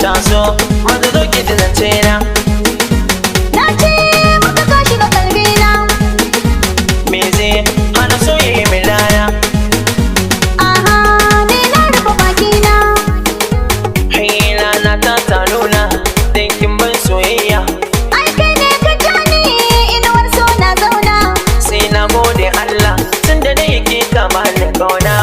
taso maza zo ki ji zance na. Na ce maka ka shiga kalbina. Me zai hana soyayya min rana? Aha, ni na rufe bakina. Hey, rana ta nuna dan kin ban soyayya. Ai kai ne ka ja ni inuwar so na zauna. Sai na gode Allah tunda da yake kama da kauna.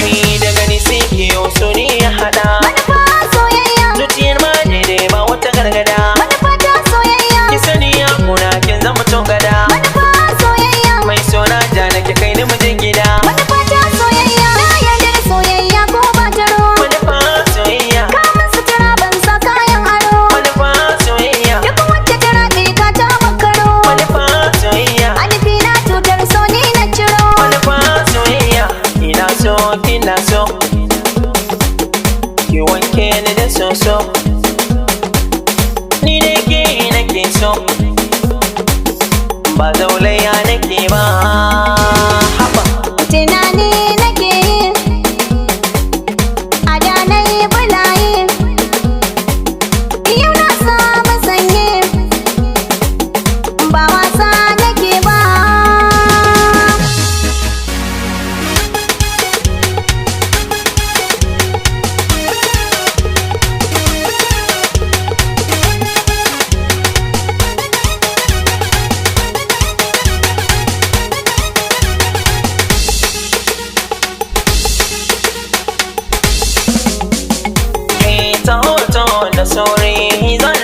Hey, daga ni sai ke yau so ni ya hada. Manufa soyayya. Zuciyar ma daidai ba wata gargada. Manufa ta soyayya. Ki sani ya kuna kin zama tongada. Manufa soyayya. Mai sona ja nake kai ni mujin gida. Manufa ta soyayya. Na yarda da soyayya ko ba taro. Manufa soyayya. Kamun sutura ban sa kayan aro. Manufa soyayya. Duk wacce ta rabe ka ta makaro. Manufa soyayya. Alifi na cutar so ni na ciro. Manufa soyayya. Ina so kina so. Ki wanke ni da soso. Ni da ke nake so. Ba zaulaya nake ba. Haba. Tunani nake yi. A da na yi bulaye. Yau na samu sanyi. Ba wasa nake ba. Ta hoto da sauri zan